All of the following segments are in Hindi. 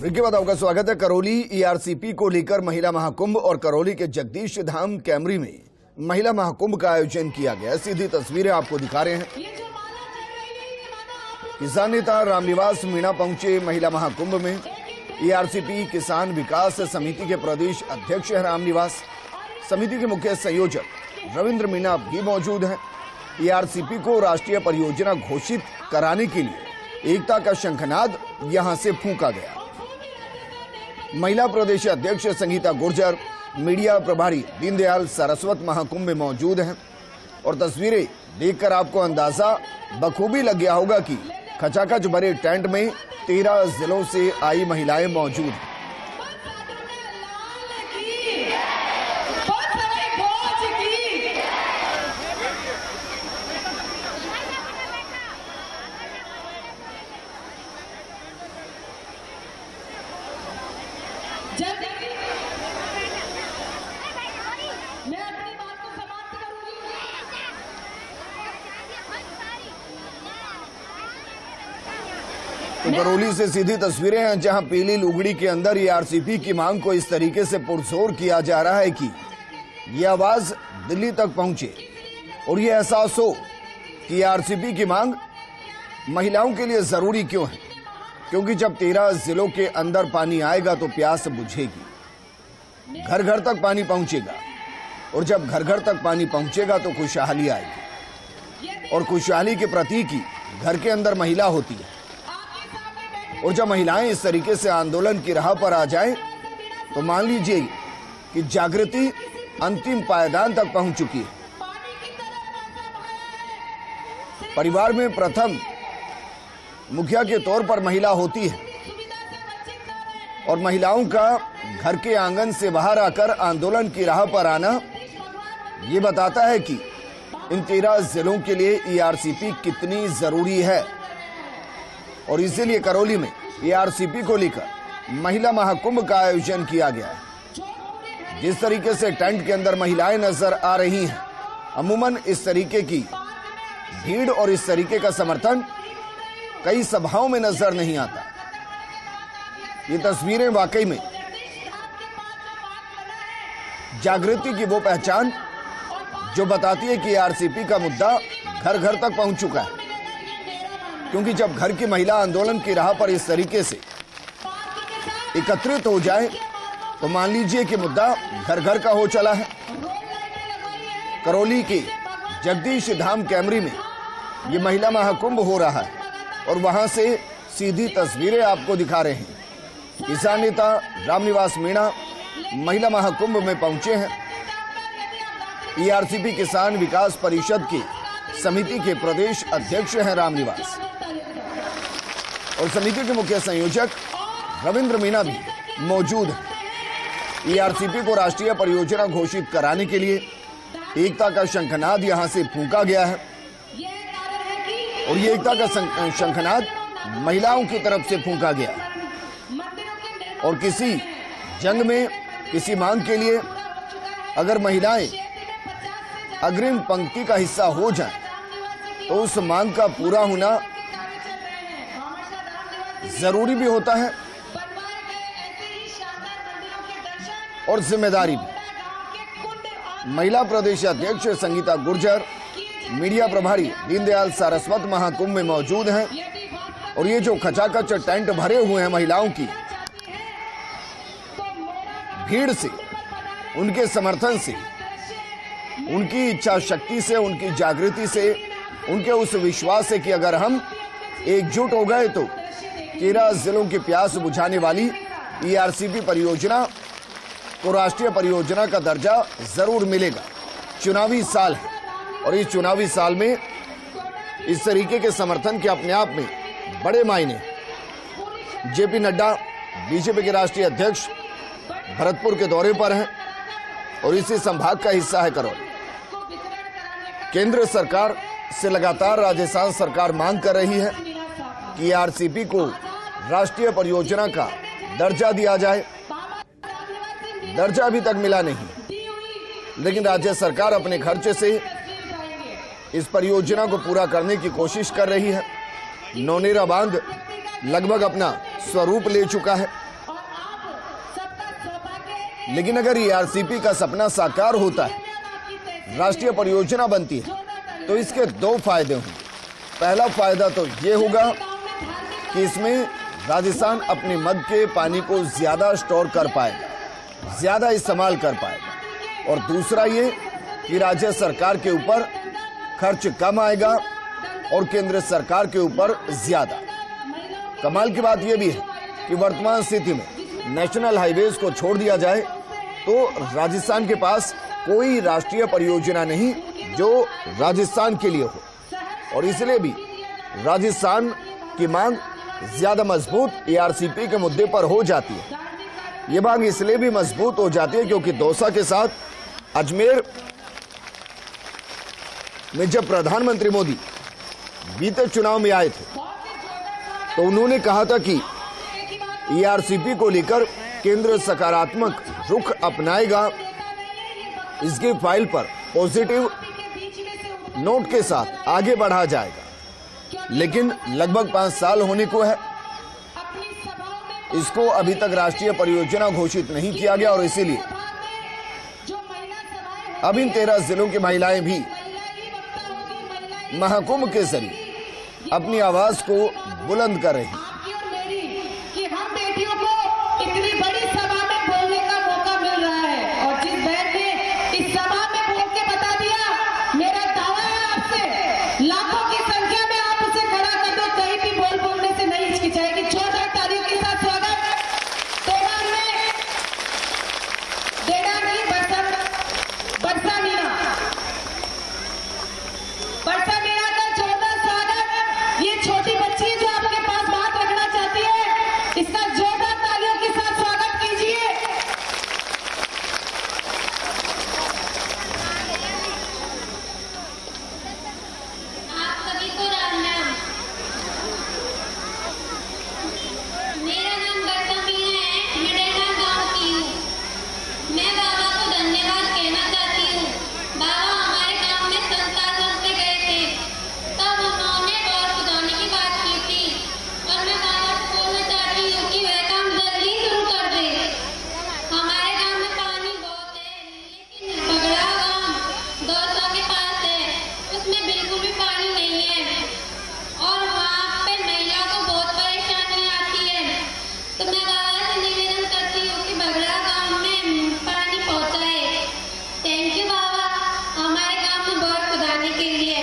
विकी बताओ का स्वागत है। करौली ईआरसीपी को लेकर महिला महाकुंभ और करौली के जगदीश धाम कैमरी में महिला महाकुंभ का आयोजन किया गया। सीधी तस्वीरें आपको दिखा रहे हैं। किसान नेता रामनिवास मीणा पहुंचे महिला महाकुंभ में। ईआरसीपी किसान विकास समिति के प्रदेश अध्यक्ष है रामनिवास। समिति के मुख्य संयोजक रविंद्र मीणा भी मौजूद हैं। ईआरसीपी को राष्ट्रीय परियोजना घोषित कराने के लिए एकता का शंखनाद यहां से फूंका गया। महिला प्रदेश अध्यक्ष संगीता गुर्जर, मीडिया प्रभारी दीनदयाल सरस्वत महाकुंभ में मौजूद हैं और तस्वीरें देखकर आपको अंदाजा बखूबी लग गया होगा कि खचाखच भरे टेंट में 13 जिलों से आई महिलाएं मौजूद हैं। मैं अपनी बात को समाप्त करूंगी। तो करौली से सीधी तस्वीरें हैं जहां पीली लुगड़ी के अंदर ईआरसीपी की मांग को इस तरीके से पुरजोर किया जा रहा है कि ये आवाज दिल्ली तक पहुंचे और ये एहसास हो कि ईआरसीपी की मांग महिलाओं के लिए जरूरी क्यों है। क्योंकि जब 13 जिलों के अंदर पानी आएगा तो प्यास बुझेगी, घर घर तक पानी पहुंचेगा और जब घर घर तक पानी पहुंचेगा तो खुशहाली आएगी और खुशहाली के प्रतीक ही घर के अंदर महिला होती है। और जब महिलाएं इस तरीके से आंदोलन की राह पर आ जाएं तो मान लीजिए कि जागृति अंतिम पायदान तक पहुंच चुकी है। परिवार में प्रथम मुखिया के तौर पर महिला होती है और महिलाओं का घर के आंगन से बाहर आकर आंदोलन की राह पर आना ये बताता है कि इन 13 जिलों के लिए ईआरसीपी कितनी जरूरी है। और इसीलिए करौली में ईआरसीपी को लेकर महिला महाकुंभ का आयोजन किया गया है। जिस तरीके से टेंट के अंदर महिलाएं नजर आ रही हैं, अमूमन इस तरीके की भीड़ और इस तरीके का समर्थन कई सभाओं में नजर नहीं आता। ये तस्वीरें वाकई में जागृति की वो पहचान जो बताती है कि ईआरसीपी का मुद्दा घर घर तक पहुंच चुका है। क्योंकि जब घर की महिला आंदोलन की राह पर इस तरीके से एकत्रित हो जाए तो मान लीजिए कि मुद्दा घर घर का हो चला है। करौली के जगदीश धाम कैमरी में ये महिला महाकुंभ हो रहा है और वहां से सीधी तस्वीरें आपको दिखा रहे हैं। किसान नेता रामनिवास मीणा महिला महाकुंभ में पहुंचे हैं। ईआरसीपी किसान विकास परिषद के समिति के प्रदेश अध्यक्ष हैं रामनिवास और समिति के मुख्य संयोजक रविंद्र मीणा भी मौजूद हैं। ईआरसीपी को राष्ट्रीय परियोजना घोषित कराने के लिए एकता का शंखनाद यहां से फूंका गया है और ये एकता का शंखनाद महिलाओं की तरफ से फूंका गया है। और किसी जंग में किसी मांग के लिए अगर महिलाएं अग्रिम पंक्ति का हिस्सा हो जाए तो उस मांग का पूरा होना जरूरी भी होता है और जिम्मेदारी भी। महिला प्रदेश अध्यक्ष संगीता गुर्जर, मीडिया प्रभारी दीनदयाल सरस्वत महाकुंभ में मौजूद हैं और ये जो खचाखच टेंट भरे हुए हैं महिलाओं की भीड़ से, उनके समर्थन से, उनकी इच्छा शक्ति से, उनकी जागृति से, उनके उस विश्वास से कि अगर हम एकजुट हो गए तो 13 जिलों की प्यास बुझाने वाली ईआरसीपी परियोजना को राष्ट्रीय परियोजना का दर्जा जरूर मिलेगा। चुनावी साल है और इस चुनावी साल में इस तरीके के समर्थन के अपने आप में बड़े मायने। जेपी नड्डा बीजेपी के राष्ट्रीय अध्यक्ष भरतपुर के दौरे पर हैं और इसी संभाग का हिस्सा है करौली। केंद्र सरकार से लगातार राजस्थान सरकार मांग कर रही है कि ईआरसीपी को राष्ट्रीय परियोजना का दर्जा दिया जाए। दर्जा अभी तक मिला नहीं, लेकिन राज्य सरकार अपने खर्चे से इस परियोजना को पूरा करने की कोशिश कर रही है। नौनेरा बांध लगभग अपना स्वरूप ले चुका है लेकिन अगर ईआरसीपी का सपना साकार होता है, राष्ट्रीय परियोजना बनती है, तो इसके दो फायदे होंगे। पहला फायदा तो ये होगा कि इसमें राजस्थान अपने मद के पानी को ज्यादा स्टोर कर पाएगा, ज्यादा इस्तेमाल कर पाएगा, और दूसरा ये कि राज्य सरकार के ऊपर खर्च कम आएगा और केंद्र सरकार के ऊपर ज्यादा। कमाल की बात यह भी है कि वर्तमान स्थिति में नेशनल हाईवेज को छोड़ दिया जाए तो राजस्थान के पास कोई राष्ट्रीय परियोजना नहीं जो राजस्थान के लिए हो, और इसलिए भी राजस्थान की मांग ज्यादा मजबूत ईआरसीपी के मुद्दे पर हो जाती है। ये मांग इसलिए भी मजबूत हो जाती है क्योंकि दौसा के साथ अजमेर में जब प्रधानमंत्री मोदी बीते चुनाव में आए थे तो उन्होंने कहा था कि ईआरसीपी को लेकर केंद्र सकारात्मक रुख अपनाएगा, इसकी फाइल पर पॉजिटिव नोट के साथ आगे बढ़ा जाएगा। लेकिन लगभग 5 साल होने को है, इसको अभी तक राष्ट्रीय परियोजना घोषित नहीं किया गया, और इसीलिए अब इन 13 जिलों की महिलाएं भी महाकुंभ के जरिए अपनी आवाज को बुलंद कर रही हैं। आपकी और मेरी कि हम बेटियों को इतनी बड़ी सभा में बोलने का मौका मिल रहा है, और जिस बहन ने इस सभा में बोल के बता दिया, मेरा दावा है आपसे, लाखों की संख्या में आप उसे खड़ा कर दो, कहीं भी बोलने से नहीं हिचकिचाएगी। जोरदार तालियों के साथ स्वागत देवान की बरसा मीना का जोरदार स्वागत। ये छोटी बच्ची जो आपके पास बात रखना चाहती है, इसका जोरदार तालियों के साथ स्वागत कीजिए। आप सभी को राम राम। मेरा नाम बरसा मीना है, मैं डेढ़ा गांव की हूँ। मैं बाबा को धन्यवाद कहना चाहती हूँ। बाबा हमारे गांव में संस्कार पे गए थे, तब उन्होंने बोर खुदाने की बात की थी, और मैं बाबा से बोलना चाहती हूँ कि वह काम जल्दी शुरू कर दे। हमारे गांव में पानी बहुत है, लेकिन बगड़ा गांव दौसा के पास है, उसमें बिल्कुल भी पानी नहीं है, और वहाँ पे महिलाओं को बहुत परेशानी आती है। तो मैं बाबा से निवेदन करती हूँ कि बगड़ा गांव में पानी पहुँचाए। थैंक यू बाबा, हमारे गांव में बोर खुदाने के लिए।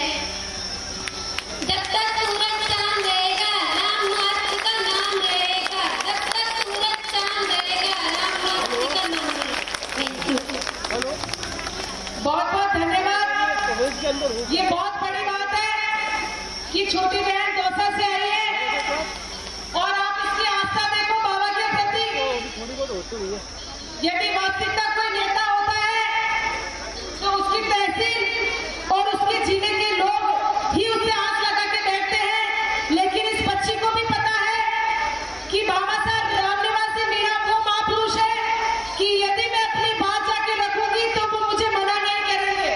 जब तक सूरज चांद रहेगा, राम माता का नाम रहेगा। जब तक सूरज चांद रहेगा, राम माता का नाम रहेगा। Thank you. बहुत बहुत धन्यवाद। ये बहुत बड़ी बात है कि छोटी बहन दौसा से आई है, और आप इसकी आस्था देखो बाबा के प्रति। यदि वास्तविकता कोई नेता होता है तो उसकी तहसील और उसके जीने के लोग ही उससे आस लगा के बैठते हैं, लेकिन इस बच्ची को भी पता है कि बाबा साहब रामनिवासी मीरा वो महापुरुष है कि यदि मैं अपनी बात जाके रखूंगी तो वो मुझे मना नहीं करेंगे।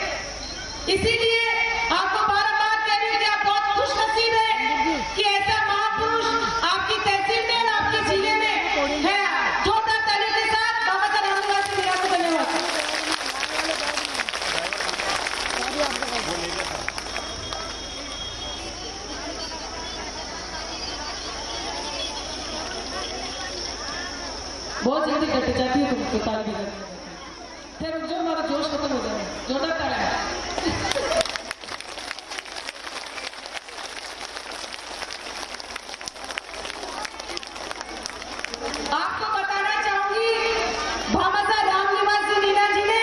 इसीलिए आपको बार-बार कह रही हूं कि आप बहुत खुशनसीब है कि ऐसा महापुरुष आपकी तहसील में और आपके जिले में है। जोरदार तालियों के साथ बाबा साहब रामनिवासी मीरा को धन्यवाद। बहुत जल्दी कट जाती है तुमको ताली बजाने में। फिर रुक जाओ, हमारा जोश खत्म हो जाएगा। जोरदार तालियां। आपको बताना चाहूंगी, भामासा रामनिवासी मीना जी ने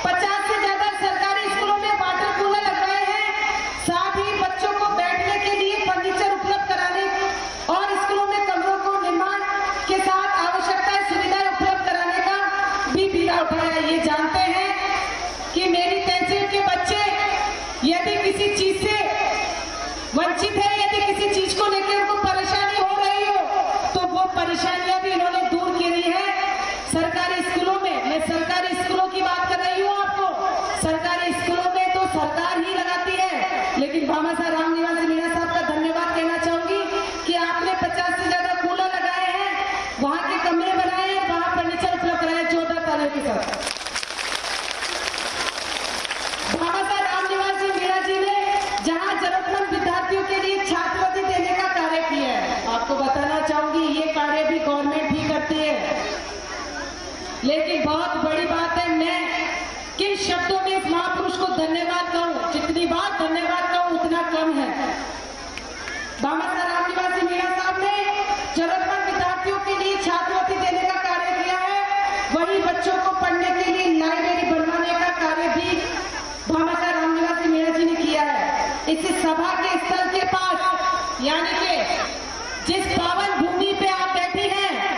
50 से ज्यादा सरकारी स्कूलों में वाटर कूलर लगाए हैं, साथ ही बच्चों को बैठने के लिए फर्नीचर उपलब्ध कराने और स्कूलों में कमरों को निर्माण के साथ आवश्यकता सुविधाएं उपलब्ध कराने का भी बीड़ा उठाया। ये जानते हैं कि मेरी तहसील के बच्चे भामाशाह रामनिवासी मीणा साहब ने जरूरतमंद विद्यार्थियों के लिए छात्रवृत्ति देने का कार्य किया है, वहीं बच्चों को पढ़ने के लिए लाइब्रेरी बनवाने का कार्य भी भामाशाह रामनिवासी मीणा जी ने किया है। इस सभा के स्थल के पास यानी कि जिस पावन भूमि पे आप बैठी हैं